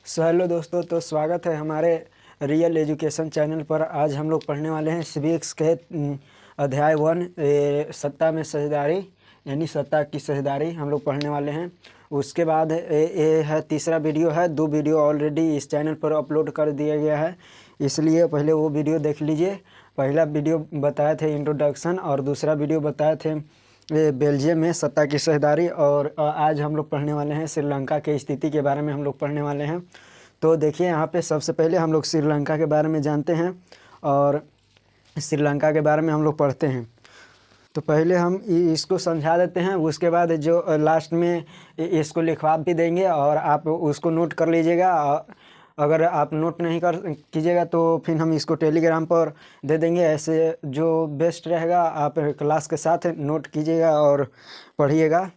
Hello दोस्तों, तो स्वागत है हमारे रियल एजुकेशन चैनल पर। आज हम लोग पढ़ने वाले हैं सिविक्स के अध्याय 1 सत्ता में साझेदारी, यानी सत्ता की साझेदारी हम लोग पढ़ने वाले हैं। उसके बाद ये है तीसरा वीडियो है। 2 वीडियो ऑलरेडी इस चैनल पर अपलोड कर दिया गया है, इसलिए पहले वो वीडियो देख लीजिए। पहला वीडियो बताए थे इंट्रोडक्शन और दूसरा वीडियो बताए थे बेल्जियम में सत्ता की साझेदारी। और आज हम लोग पढ़ने वाले हैं श्रीलंका की स्थिति के बारे में हम लोग पढ़ने वाले हैं। तो देखिए, यहाँ पे सबसे पहले हम लोग श्रीलंका के बारे में जानते हैं और श्रीलंका के बारे में हम लोग पढ़ते हैं। तो पहले हम इसको समझा देते हैं, उसके बाद जो लास्ट में इसको लिखवा भी देंगे और आप उसको नोट कर लीजिएगा। अगर आप नोट नहीं कर कीजिएगा तो फिर हम इसको टेलीग्राम पर दे देंगे। ऐसे जो बेस्ट रहेगा, आप क्लास के साथ नोट कीजिएगा और पढ़िएगा।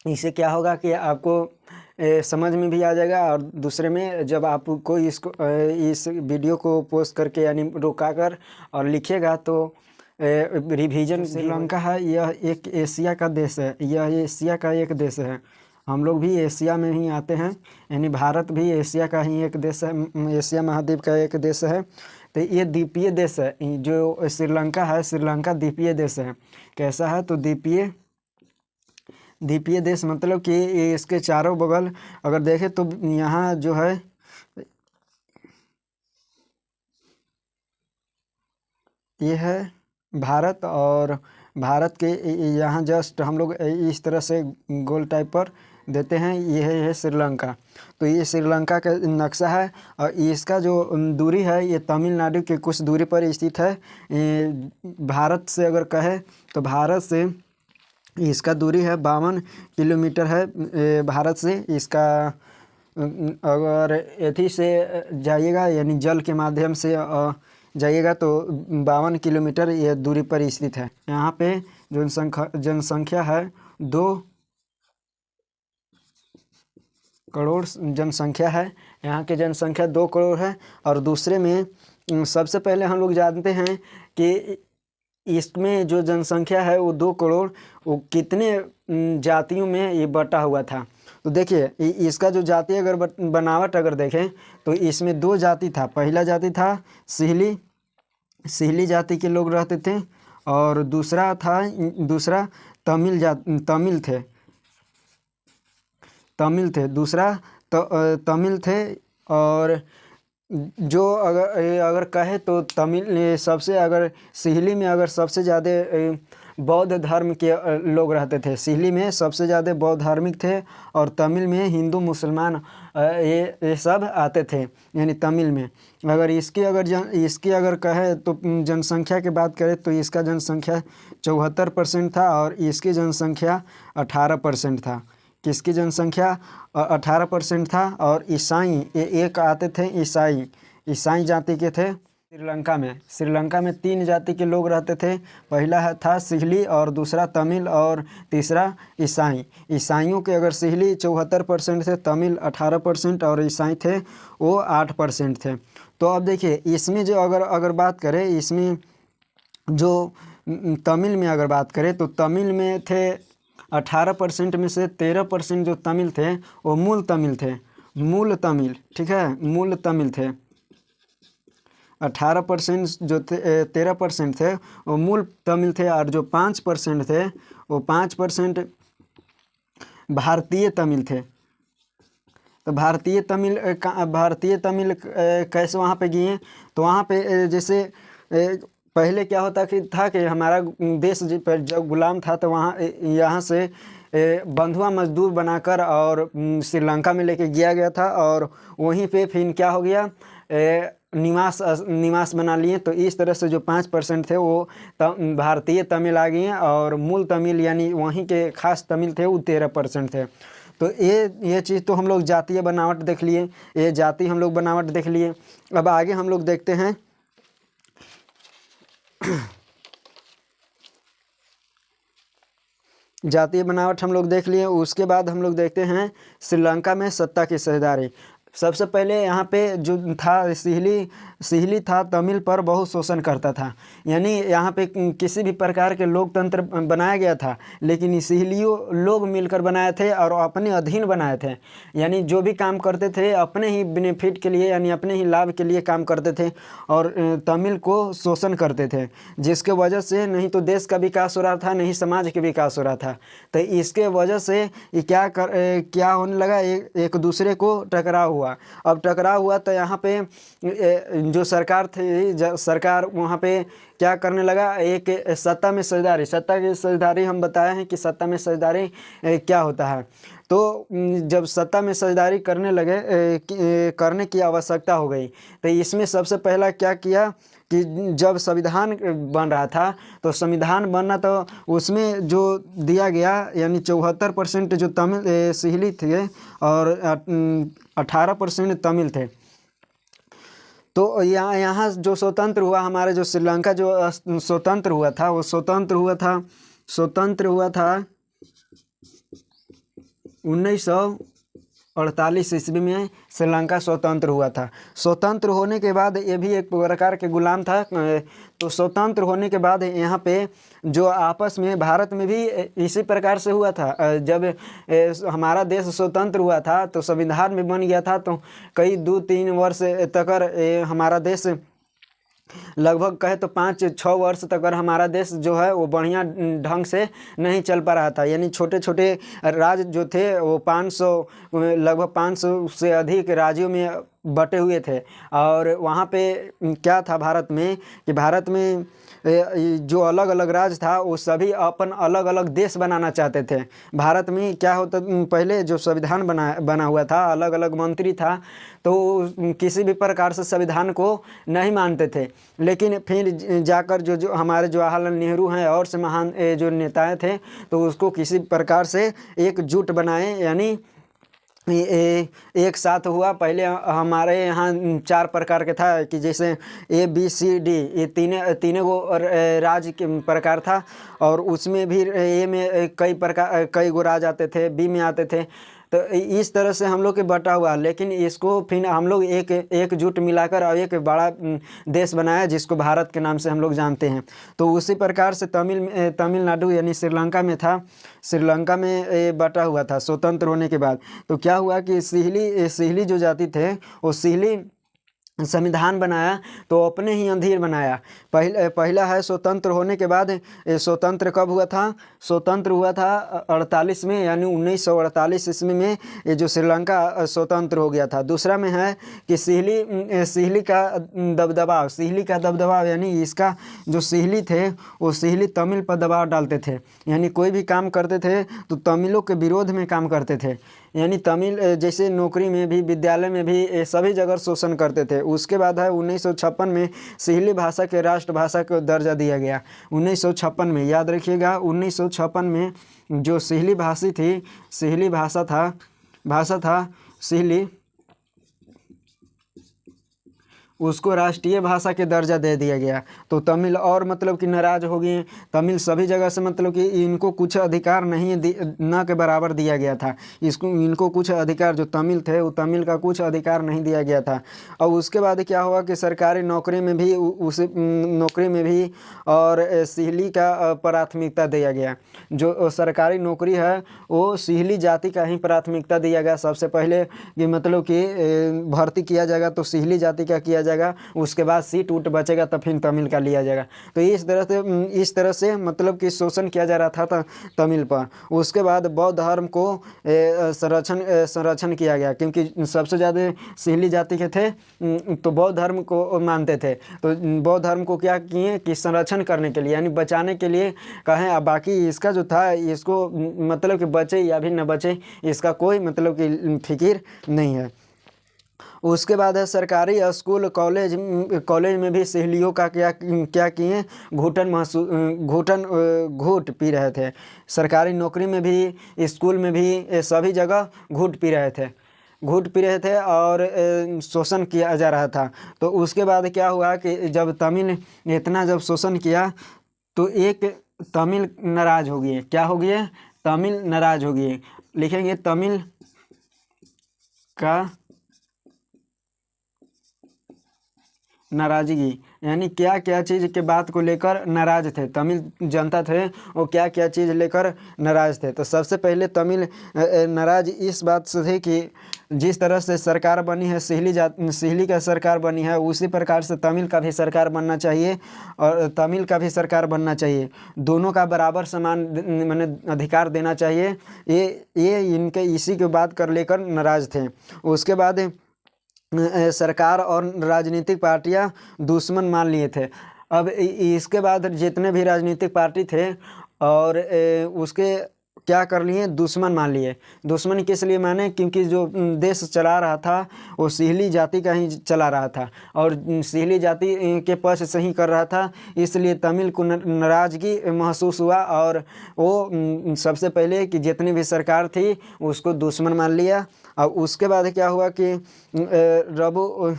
इससे क्या होगा कि आपको समझ में भी आ जाएगा, और दूसरे में जब आपको इस वीडियो को पोस्ट करके यानी रुका कर और लिखिएगा तो रिवीजन। श्रीलंका है, यह एक एशिया का देश है, यह एशिया का एक देश है। हम लोग भी एशिया में ही आते हैं, यानी भारत भी एशिया का ही एक देश है, एशिया महाद्वीप का एक देश है। तो ये द्वीपीय देश है जो श्रीलंका है। श्रीलंका द्वीपीय देश है। कैसा है? तो द्वीपीय देश मतलब कि इसके चारों बगल अगर देखें तो यहाँ जो है ये है भारत, और भारत के यहाँ जस्ट हम लोग इस तरह से गोल टाइप पर देते हैं। ये है श्रीलंका। तो ये श्रीलंका का नक्शा है और इसका जो दूरी है ये तमिलनाडु के कुछ दूरी पर स्थित है। भारत से अगर कहे तो भारत से इसका दूरी है 52 किलोमीटर है भारत से। इसका अगर एथी से जाइएगा यानी जल के माध्यम से जाइएगा तो 52 किलोमीटर ये दूरी पर स्थित है। यहाँ पे जनसंख्या है 2 करोड़ जनसंख्या है। यहाँ की जनसंख्या 2 करोड़ है। और दूसरे में सबसे पहले हम लोग जानते हैं कि इसमें जो जनसंख्या है वो 2 करोड़, वो कितने जातियों में ये बटा हुआ था। तो देखिए, इसका जो जाति अगर बनावट अगर देखें तो इसमें 2 जाति था। पहला जाति था सिहली जाति के लोग रहते थे, और दूसरा तमिल थे। दूसरा तमिल थे। और जो अगर कहे तो तमिल सबसे, अगर सिहली में अगर सबसे ज़्यादा बौद्ध धर्म के लोग रहते थे। सिहली में सबसे ज़्यादा बौद्ध धार्मिक थे, और तमिल में हिंदू मुसलमान ये सब आते थे, यानी तमिल में। अगर इसकी अगर कहे तो जनसंख्या की बात करें तो इसका जनसंख्या 74% था और इसकी जनसंख्या 18% था। किसकी जनसंख्या 18% था। और ईसाई एक आते थे, ईसाई जाति के थे। श्रीलंका में 3 जाति के लोग रहते थे। पहला था सिहली, और दूसरा तमिल, और तीसरा ईसाई। ईसाइयों के अगर सिहली 74% थे, तमिल 18% और ईसाई थे वो 8% थे। तो अब देखिए, इसमें जो अगर बात करें, इसमें जो तमिल में अगर बात करें तो तमिल में थे 18% में से 13% जो तमिल थे वो मूल तमिल थे। ठीक है, मूल तमिल थे। 18% जो थे 13% थे वो मूल तमिल थे, और जो 5% थे वो 5% भारतीय तमिल थे। तो भारतीय तमिल कैसे वहाँ पे गए? तो वहाँ पे जैसे पहले क्या होता था कि हमारा देश पर जब गुलाम था तो यहाँ से बंधुआ मजदूर बनाकर और श्रीलंका में लेके गया था, और वहीं पे फिर क्या हो गया, निवास बना लिए। तो इस तरह से जो 5% थे वो भारतीय तमिल आ गए, और मूल तमिल यानी वहीं के खास तमिल थे वो 13% थे। तो ये चीज़ तो हम लोग जातीय बनावट देख लिए, ये जाति हम लोग बनावट देख लिए। अब आगे हम लोग देखते हैं जातीय बनावट हम लोग देख लिए। उसके बाद हम लोग देखते हैं श्रीलंका में सत्ता की साझेदारी। सबसे पहले यहाँ पे जो था सिहली था तमिल पर बहुत शोषण करता था। यानी यहाँ पे किसी भी प्रकार के लोकतंत्र बनाया गया था, लेकिन सिहलियों लोग मिलकर बनाए थे और अपने अधीन बनाए थे। यानी जो भी काम करते थे अपने ही बेनिफिट के लिए, यानी अपने ही लाभ के लिए काम करते थे और तमिल को शोषण करते थे, जिसके वजह से नहीं तो देश का विकास हो रहा था, नहीं समाज के विकास हो रहा था। तो इसके वजह से ये क्या होने लगा, एक दूसरे को टकराव हुआ। अब टकराव हुआ तो यहाँ पे जो सरकार थी, सरकार वहाँ पे क्या करने लगा, एक सत्ता में साझेदारी हम बताए हैं कि सत्ता में साझेदारी क्या होता है। तो जब सत्ता में साझेदारी करने लगे, करने की आवश्यकता हो गई, तो इसमें सबसे पहला क्या किया कि जब संविधान बन रहा था, तो संविधान बनना तो उसमें जो दिया गया, यानी 74% जो तमिल सिहली थे और 18% तमिल थे। तो यहाँ जो स्वतंत्र हुआ, हमारा जो श्रीलंका जो स्वतंत्र हुआ था, वो स्वतंत्र हुआ था 1948 ईस्वी में श्रीलंका स्वतंत्र हुआ था। स्वतंत्र होने के बाद ये भी एक प्रकार के गुलाम था। तो स्वतंत्र होने के बाद यहाँ पे जो आपस में भारत में भी इसी प्रकार से हुआ था। जब हमारा देश स्वतंत्र हुआ था तो संविधान भी बन गया था, तो कई 2-3 वर्ष तक हमारा देश, लगभग कहे तो 5-6 वर्ष तक हमारा देश जो है वो बढ़िया ढंग से नहीं चल पा रहा था। यानी छोटे छोटे राज्य जो थे वो 500, लगभग 500 से अधिक राज्यों में बटे हुए थे। और वहाँ पे क्या था भारत में कि भारत में जो अलग अलग राज्य था वो सभी अपन अलग अलग देश बनाना चाहते थे। भारत में क्या होता, पहले जो संविधान बना हुआ था, अलग अलग मंत्री था, तो किसी भी प्रकार से संविधान को नहीं मानते थे। लेकिन फिर जाकर जो हमारे जवाहरलाल नेहरू हैं और से महान जो नेताएं थे, तो उसको किसी प्रकार से एकजुट बनाए, यानी एक साथ हुआ। पहले हमारे यहाँ 4 प्रकार के था कि जैसे ABCD, ये तीनों को राज्य के प्रकार था, और उसमें भी ए में कई गो राज्य आते थे, बी में आते थे। तो इस तरह से हम लोग के बटा हुआ, लेकिन इसको फिर हम लोग एकजुट मिलाकर और एक बड़ा देश बनाया जिसको भारत के नाम से हम लोग जानते हैं। तो उसी प्रकार से तमिलनाडु यानी श्रीलंका में था, श्रीलंका में बटा हुआ था स्वतंत्र होने के बाद। तो क्या हुआ कि सिहली जो जाति थे, वो सिहली संविधान बनाया तो अपने ही अधीन बनाया। पहला है स्वतंत्र होने के बाद। स्वतंत्र कब हुआ था? स्वतंत्र हुआ था 48 में, यानी 1948 ईस्वी में ये जो श्रीलंका स्वतंत्र हो गया था। दूसरा में है कि सिहली का दबदबाव, यानी इसका जो सिहली थे वो सिहली तमिल पर दबाव डालते थे। यानी कोई भी काम करते थे तो तमिलों के विरोध में काम करते थे। यानी तमिल जैसे नौकरी में भी, विद्यालय में भी, सभी जगह शोषण करते थे। उसके बाद है 1956 में सिहली भाषा के राष्ट्रभाषा को दर्जा दिया गया। 1956 में, याद रखिएगा, 1956 में जो सिहली भाषा था सिहली, उसको राष्ट्रीय भाषा के दर्जा दे दिया गया। तो तमिल और मतलब कि नाराज हो गए। तमिल सभी जगह से मतलब कि इनको कुछ अधिकार नहीं न के बराबर दिया गया था। इनको कुछ अधिकार, जो तमिल थे वो तमिल का कुछ अधिकार नहीं दिया गया था। और उसके बाद क्या हुआ कि सरकारी नौकरी में भी और सिहली का प्राथमिकता दिया गया। जो सरकारी नौकरी है वो सिहली जाति का ही प्राथमिकता दिया गया सबसे पहले, कि मतलब कि भर्ती किया जाएगा तो सिहली जाति का किया जाएगा, उसके बाद सीट उट बचेगा तो फिर तमिल का लिया जाएगा। तो इस तरह से मतलब कि शोषण किया जा रहा था तमिल पर। उसके बाद बौद्ध धर्म को संरक्षण किया गया, क्योंकि सबसे ज़्यादा सिहली जाति के थे तो बौद्ध धर्म को मानते थे। तो बौद्ध धर्म को क्या किए कि संरक्षण करने के लिए, यानी बचाने के लिए कहें। अब बाकी इसका जो था, इसको मतलब कि बचे या भी न बचे, इसका कोई मतलब कि फिक्र नहीं है। उसके बाद है सरकारी स्कूल कॉलेज में भी सिहलियों का क्या किए, घूट पी रहे थे। सरकारी नौकरी में भी, स्कूल में भी, सभी जगह घूट पी रहे थे और शोषण किया जा रहा था। तो उसके बाद क्या हुआ कि जब तमिल इतना जब शोषण किया तो एक तमिल नाराज हो गए। क्या हो गए? तमिल नाराज हो गए। लिखेंगे तमिल का नाराज़गी, यानी क्या क्या चीज़ के बात को लेकर नाराज़ थे तमिल जनता थे, वो क्या क्या चीज़ लेकर नाराज़ थे। तो सबसे पहले तमिल नाराज़ इस बात से थे कि जिस तरह से सरकार बनी है, सिहली का सरकार बनी है, उसी प्रकार से तमिल का भी सरकार बनना चाहिए और तमिल का भी सरकार बनना चाहिए। दोनों का बराबर समान माने अधिकार देना चाहिए। ये इनके इसी के बात कर लेकर नाराज़ थे। उसके बाद सरकार और राजनीतिक पार्टियां दुश्मन मान लिए थे। अब इसके बाद जितने भी राजनीतिक पार्टी थे और उसके क्या कर लिए, दुश्मन मान लिए। दुश्मन किस लिए माने, क्योंकि जो देश चला रहा था वो सिहली जाति का ही चला रहा था और सिहली जाति के पक्ष से ही कर रहा था, इसलिए तमिल को नाराज़गी महसूस हुआ और वो सबसे पहले कि जितनी भी सरकार थी उसको दुश्मन मान लिया। और उसके बाद क्या हुआ कि रबु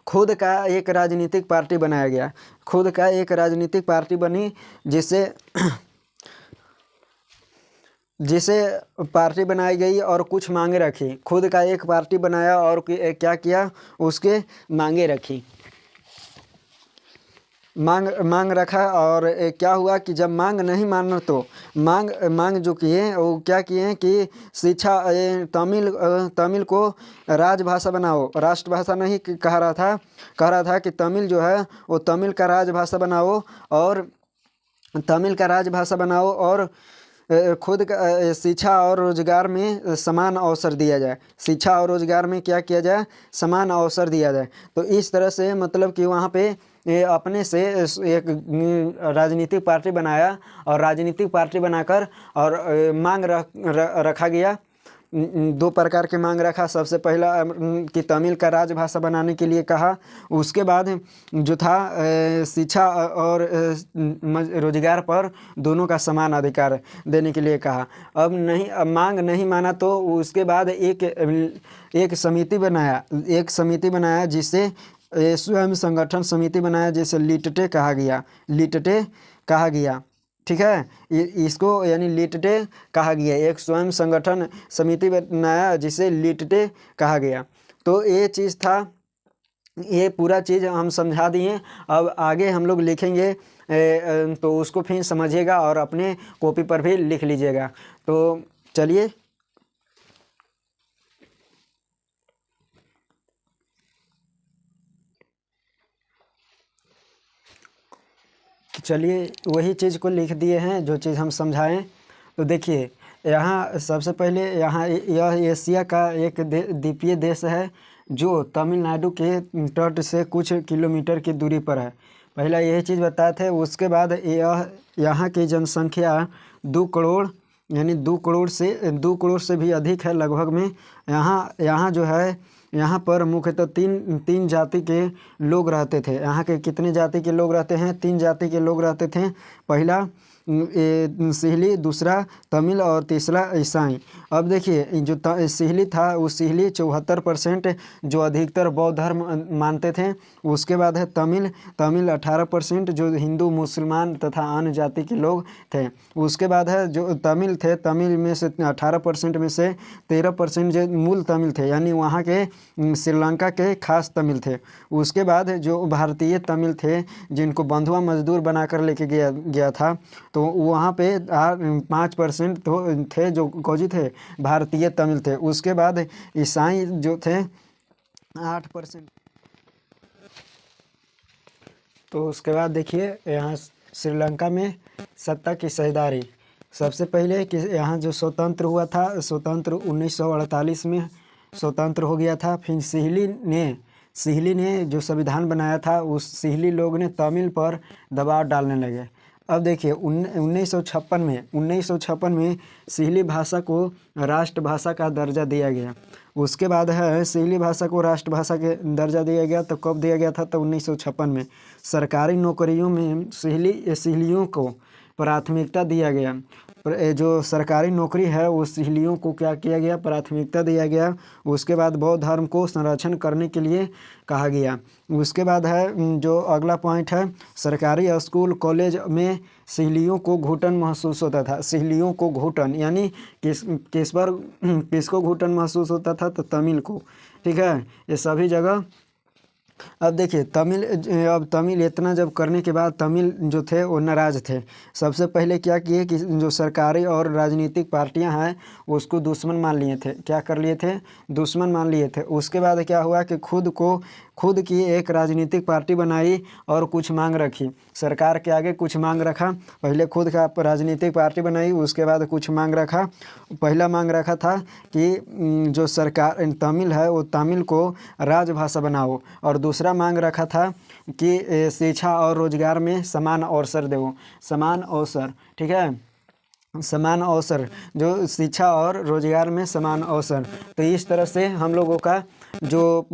खुद का एक राजनीतिक पार्टी बनाया गया, खुद का एक राजनीतिक पार्टी बनी जिसे पार्टी बनाई गई और कुछ मांगे रखी। खुद का एक पार्टी बनाया और क्या किया, उसके मांगे रखी, मांग रखा। और क्या हुआ कि जब मांग नहीं माना तो मांग जो किए वो क्या किए कि शिक्षा तमिल को राजभाषा बनाओ, राष्ट्रभाषा नहीं कह रहा था कि तमिल जो है वो तमिल का राजभाषा बनाओ और तमिल का राजभाषा बनाओ और खुद का शिक्षा और रोजगार में समान अवसर दिया जाए, शिक्षा और रोजगार में क्या किया जाए, समान अवसर दिया जाए। तो इस तरह से मतलब कि वहाँ पे अपने से एक राजनीतिक पार्टी बनाया और राजनीतिक पार्टी बनाकर और मांग रखा गया। दो प्रकार के मांग रखा। सबसे पहला कि तमिल का राजभाषा बनाने के लिए कहा, उसके बाद जो था शिक्षा और रोजगार पर दोनों का समान अधिकार देने के लिए कहा। अब मांग नहीं माना तो उसके बाद एक समिति बनाया जिसे स्वयं संगठन समिति बनाया, जिसे लिटटे कहा गया। ठीक है, इसको यानी लिटटे कहा गया। एक स्वयं संगठन समिति बनाया जिसे लिटटे कहा गया। तो ये चीज़ था, ये पूरा चीज़ हम समझा दिए। अब आगे हम लोग लिखेंगे तो उसको फिर समझिएगा और अपने कॉपी पर भी लिख लीजिएगा। तो चलिए वही चीज़ को लिख दिए हैं जो चीज़ हम समझाएं। तो देखिए यहाँ सबसे पहले यहाँ यह एशिया का एक द्वीपीय देश है जो तमिलनाडु के तट से कुछ किलोमीटर की दूरी पर है। पहला यही चीज़ बताए थे। उसके बाद यहाँ की जनसंख्या 2 करोड़ यानी 2 करोड़ से भी अधिक है लगभग में। यहाँ जो है यहाँ पर मुख्यतः तीन जाति के लोग रहते थे। यहाँ के कितने जाति के लोग रहते हैं? 3 जाति के लोग रहते थे। पहला सिहली, दूसरा तमिल और तीसरा ईसाई। अब देखिए जो सिहली था वो सिहली 74% जो अधिकतर बौद्ध धर्म मानते थे। उसके बाद है तमिल 18% जो हिंदू मुसलमान तथा अन्य जाति के लोग थे। उसके बाद है जो तमिल थे, तमिल में से 18% में से 13% जो मूल तमिल थे यानी वहाँ के श्रीलंका के खास तमिल थे। उसके बाद जो भारतीय तमिल थे जिनको बंधुआ मजदूर बनाकर लेके गया था, तो वहाँ पे 5% तो थे जो कौजी थे, भारतीय तमिल थे। उसके बाद ईसाई जो थे 8%। तो उसके बाद देखिए यहाँ श्रीलंका में सत्ता की साझेदारी। सबसे पहले कि यहाँ जो स्वतंत्र हुआ था, स्वतंत्र 1948 में स्वतंत्र हो गया था। फिर सिहली ने जो संविधान बनाया था, उस सिहली लोग ने तमिल पर दबाव डालने लगे। अब देखिए 1956 में सिहली भाषा को राष्ट्रभाषा का दर्जा दिया गया। उसके बाद है सिहली भाषा को राष्ट्रभाषा के दर्जा दिया गया। तो कब दिया गया था? तो 1956 में। सरकारी नौकरियों में सिहलियों को प्राथमिकता दिया गया। जो सरकारी नौकरी है वो सिहलियों को क्या किया गया? प्राथमिकता दिया गया। उसके बाद बौद्ध धर्म को संरक्षण करने के लिए कहा गया। उसके बाद है जो अगला पॉइंट है, सरकारी स्कूल कॉलेज में सिहलियों को घुटन महसूस होता था। सिहलियों को घुटन यानी किसको घुटन महसूस होता था? तो तमिल को। ठीक है, ये सभी जगह अब देखिए अब तमिल इतना जब करने के बाद तमिल जो थे वो नाराज़ थे। सबसे पहले क्या किए कि जो सरकारी और राजनीतिक पार्टियां हैं उसको दुश्मन मान लिए थे। क्या कर लिए थे? दुश्मन मान लिए थे। उसके बाद क्या हुआ कि खुद की एक राजनीतिक पार्टी बनाई और कुछ मांग रखी। सरकार के आगे कुछ मांग रखा। पहले खुद का राजनीतिक पार्टी बनाई, उसके बाद कुछ मांग रखा। पहला मांग रखा था कि जो सरकार तमिल है वो तमिल को राजभाषा बनाओ, और दूसरा मांग रखा था कि शिक्षा और रोजगार में समान अवसर दो। समान अवसर, ठीक है, समान अवसर, जो शिक्षा और रोजगार में समान अवसर। तो इस तरह से हम लोगों का जो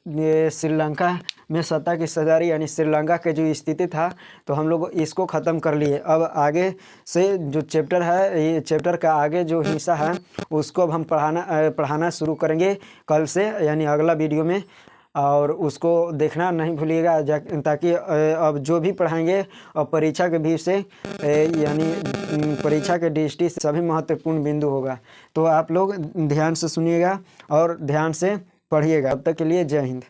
ये श्रीलंका में सत्ता की सदारी यानी श्रीलंका के जो स्थिति था, तो हम लोग इसको ख़त्म कर लिए। अब आगे से जो चैप्टर है, ये चैप्टर का आगे जो हिस्सा है उसको अब हम पढ़ाना शुरू करेंगे कल से, यानी अगला वीडियो में। और उसको देखना नहीं भूलिएगा, ताकि अब जो भी पढ़ाएंगे और परीक्षा के भी से यानी परीक्षा के दृष्टि से सभी महत्वपूर्ण बिंदु होगा। तो आप लोग ध्यान से सुनिएगा और ध्यान से पढ़िएगा। अब तक के लिए जय हिंद।